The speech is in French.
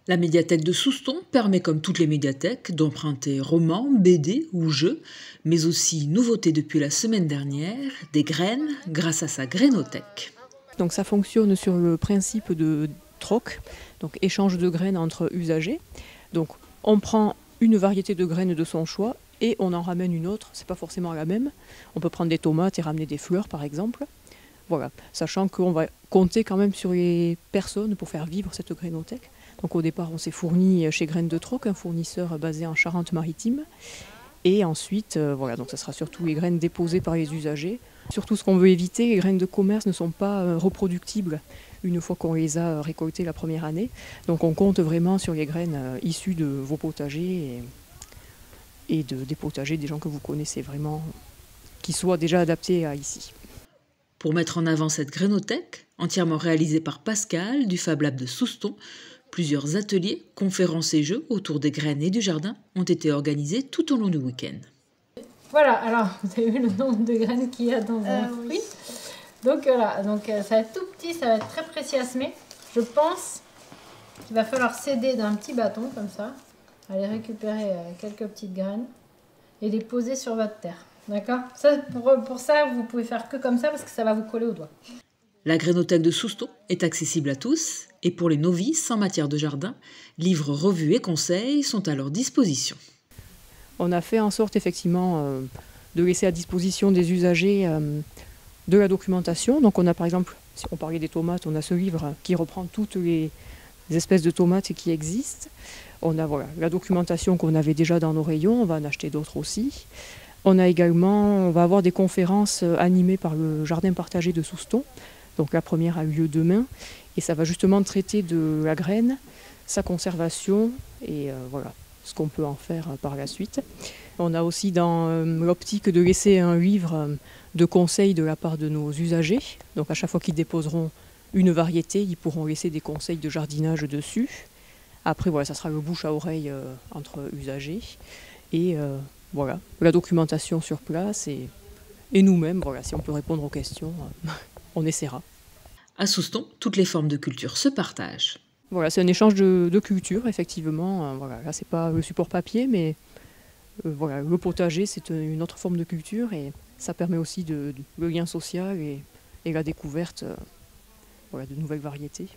La médiathèque de Souston permet, comme toutes les médiathèques, d'emprunter romans, BD ou jeux, mais aussi, nouveauté depuis la semaine dernière, des graines grâce à sa grainothèque. Donc ça fonctionne sur le principe de troc, donc échange de graines entre usagers. Donc on prend une variété de graines de son choix et on en ramène une autre, c'est pas forcément la même. On peut prendre des tomates et ramener des fleurs par exemple. Voilà, sachant qu'on va compter quand même sur les personnes pour faire vivre cette grainothèque. Donc au départ on s'est fourni chez Graines de Troc, un fournisseur basé en Charente-Maritime. Et ensuite, voilà, donc ça sera surtout les graines déposées par les usagers. Surtout ce qu'on veut éviter, les graines de commerce ne sont pas reproductibles une fois qu'on les a récoltées la première année. Donc on compte vraiment sur les graines issues de vos potagers et des potagers des gens que vous connaissez vraiment, qui soient déjà adaptés à ici. Pour mettre en avant cette grainothèque, entièrement réalisée par Pascal du Fab Lab de Souston, plusieurs ateliers, conférences et jeux autour des graines et du jardin ont été organisés tout au long du week-end. Voilà, alors vous avez vu le nombre de graines qu'il y a dans un fruit. Oui. Donc voilà, donc ça va être tout petit, ça va être très précis à semer. Je pense qu'il va falloir s'aider d'un petit bâton comme ça, aller récupérer quelques petites graines et les poser sur votre terre. D'accord ? Ça, pour ça, vous pouvez faire que comme ça parce que ça va vous coller au doigt. La grainothèque de Souston est accessible à tous et pour les novices en matière de jardin, livres, revues et conseils sont à leur disposition. On a fait en sorte effectivement de laisser à disposition des usagers de la documentation. Donc on a par exemple, si on parlait des tomates, on a ce livre qui reprend toutes les espèces de tomates qui existent. On a voilà, la documentation qu'on avait déjà dans nos rayons, on va en acheter d'autres aussi. On a également, on va avoir des conférences animées par le jardin partagé de Souston. Donc la première a lieu demain et ça va justement traiter de la graine, sa conservation et voilà, ce qu'on peut en faire par la suite. On a aussi dans l'optique de laisser un livre de conseils de la part de nos usagers. Donc à chaque fois qu'ils déposeront une variété, ils pourront laisser des conseils de jardinage dessus. Après voilà, ça sera le bouche à oreille entre usagers et voilà, la documentation sur place et nous-mêmes, voilà, si on peut répondre aux questions, on essaiera. À Souston, toutes les formes de culture se partagent. Voilà, c'est un échange de culture, effectivement. Voilà, là, c'est pas le support papier, mais voilà, le potager, c'est une autre forme de culture et ça permet aussi le lien social et la découverte voilà, de nouvelles variétés.